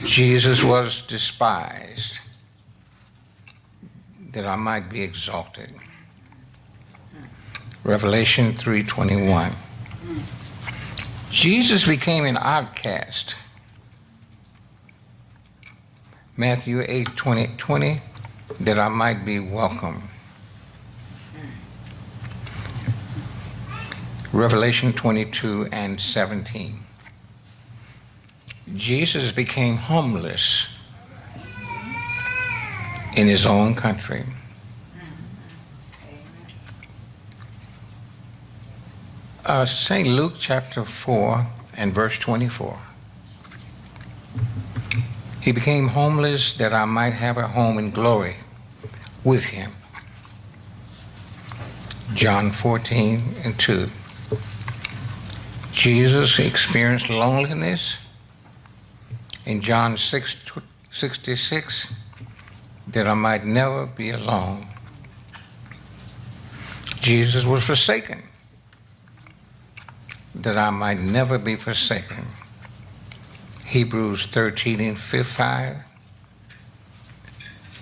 Jesus was despised that I might be exalted. Revelation 3:21. Jesus became an outcast. Matthew 8:20, that I might be welcome. Revelation 22:17. Jesus became homeless in his own country. St. Luke chapter 4 and verse 24. He became homeless that I might have a home in glory with him. John 14:2. Jesus experienced loneliness in John 6:66, that I might never be alone. Jesus was forsaken that I might never be forsaken. Hebrews 13:5.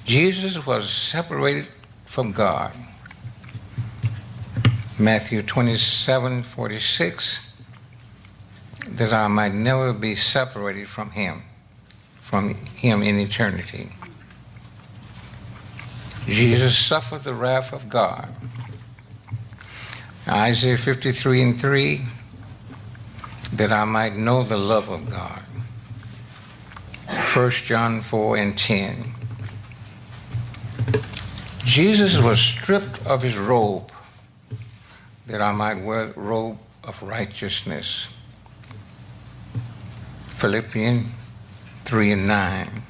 Jesus was separated from God. Matthew 27:46, that I might never be separated from him in eternity. Jesus suffered the wrath of God. Isaiah 53:3, that I might know the love of God. 1 John 4:10. Jesus was stripped of his robe that I might wear the robe of righteousness. Philippians 3:9.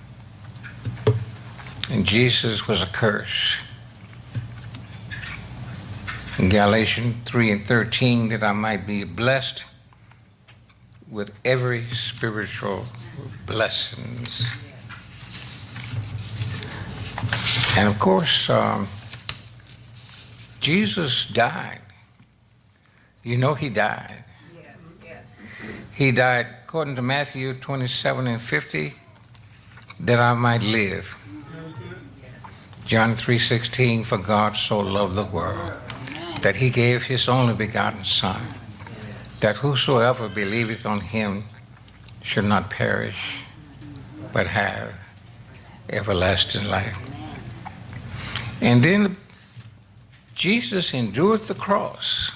And Jesus was accursed. In Galatians 3:13, that I might be blessed with every spiritual blessings. And of course, Jesus died. You know he died. Yes, yes. He died, according to Matthew 27:50, that I might live. John 3:16, for God so loved the world that he gave his only begotten Son, that whosoever believeth on him should not perish, but have everlasting life. And then Jesus endured the cross.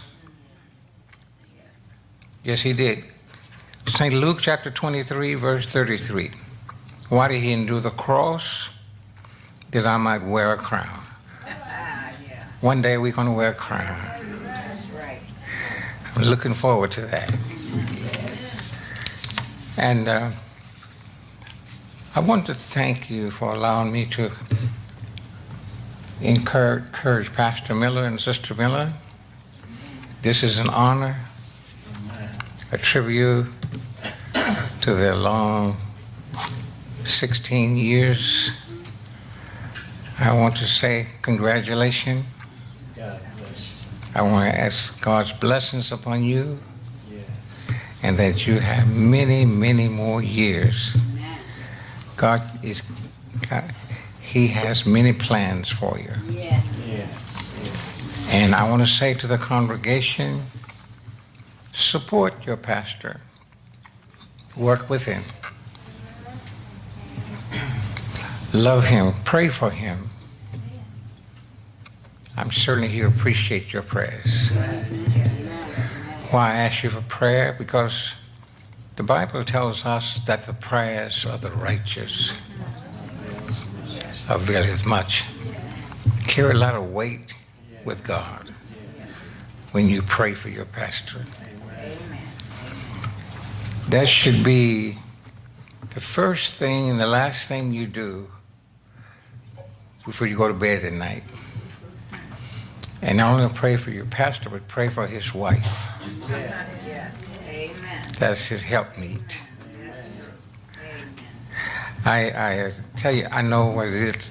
Yes, he did. St. Luke chapter 23, verse 33. Why did he endure the cross? That I might wear a crown. One day we're going to wear a crown. That's right. I'm looking forward to that. And I want to thank you for allowing me to encourage Pastor Miller and Sister Miller. This is an honor, a tribute to their long 16 years. I want to say congratulations. God bless I want to ask God's blessings upon you, you. and that you have many, many more years. God, he has many plans for you. Yeah. Yeah. And I want to say to the congregation, support your pastor. Work with him. Love him. Pray for him. I'm certainly here to appreciate your prayers. Why I ask you for prayer? Because the Bible tells us that the prayers of the righteous availeth much. Carry a lot of weight with God when you pray for your pastor. That should be the first thing and the last thing you do before you go to bed at night. And not only pray for your pastor, but pray for his wife. Yeah. Amen. That's his helpmeet. I tell you, I know what it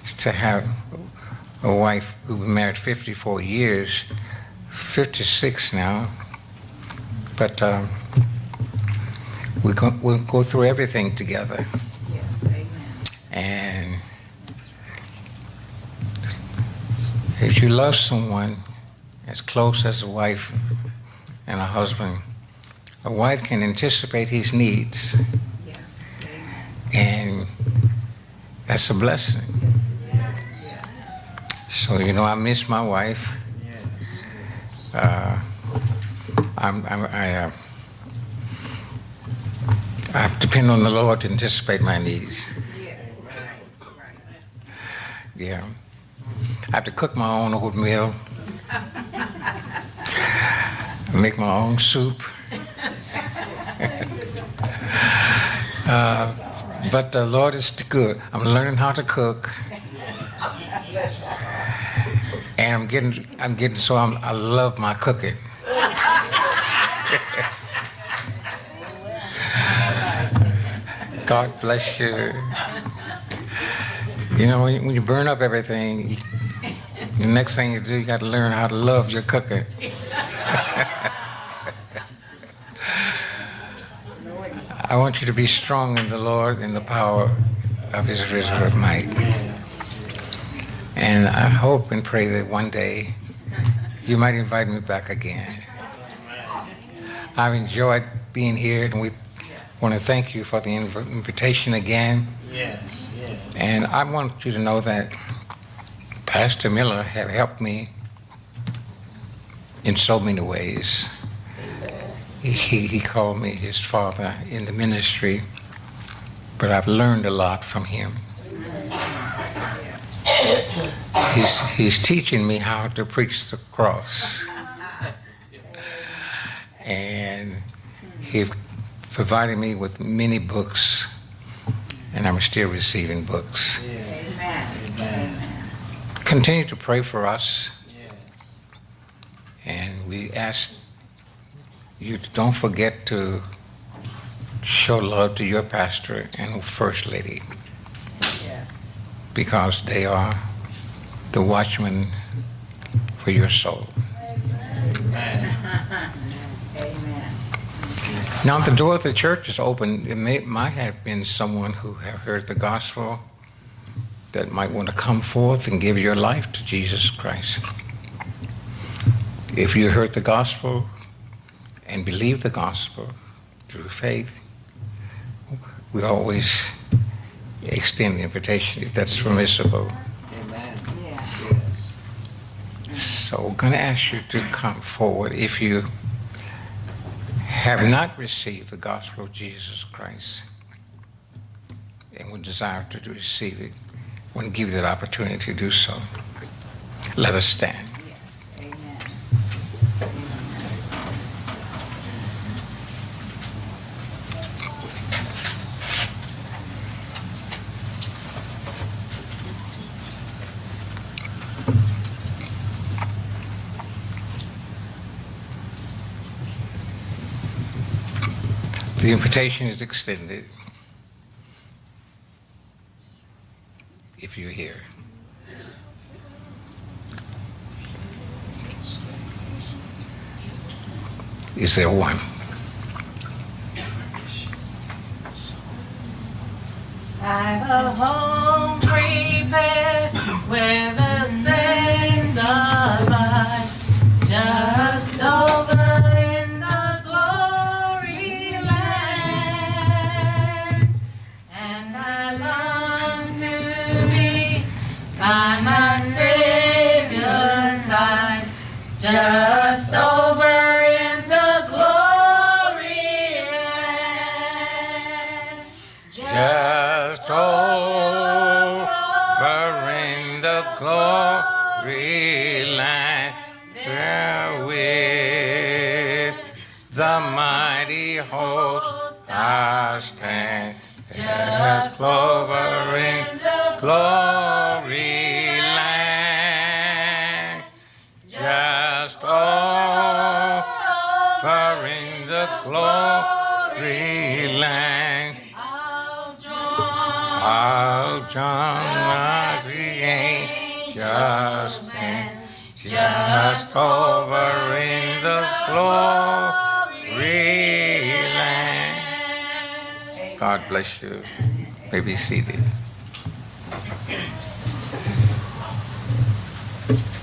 is to have a wife who's been married 54 years, 56 now, but we'll go through everything together. And if you love someone as close as a wife and a husband, a wife can anticipate his needs. Yes. And that's a blessing. So, you know, I miss my wife. I depend on the Lord to anticipate my needs. Yeah. I have to cook my own oatmeal, make my own soup. But the Lord is good. I'm learning how to cook. And I'm getting so I love my cooking. God bless you. You know, when you burn up everything, the next thing you do, you got to learn how to love your cooking. I want you to be strong in the Lord in the power of his resurrected might. And I hope and pray that one day you might invite me back again. I've enjoyed being here, and we want to thank you for the invitation again. Yes, yes. And I want you to know that Pastor Miller have helped me in so many ways. He called me his father in the ministry, but I've learned a lot from him. He's teaching me how to preach the cross. And he provided me with many books, and I'm still receiving books. Amen. Amen. Continue to pray for us. Yes. And we ask you to don't forget to show love to your pastor and first lady, Yes. because they are the watchmen for your soul. Amen. Amen. Now the door of the church is open. It might have been someone who have heard the gospel that might want to come forth and give your life to Jesus Christ. If you heard the gospel and believe the gospel through faith, we always extend the invitation if that's permissible. Amen. Yeah. Yes. So I'm going to ask you to come forward if you have not received the gospel of Jesus Christ and would desire to receive it. I want to give you that opportunity to do so. Let us stand. Yes. Amen. The invitation is extended if you're here. Is there one? I've a home prepared where the saints abide, just over in the glory land. And I long to be by my Savior's side, just over in the glory land. Just over in the glory land, there with the mighty host I stand. Just over in the glory land, just over in the glory land. I'll join the angels stand, just over in the glory land. God bless you. May be seated. Amen.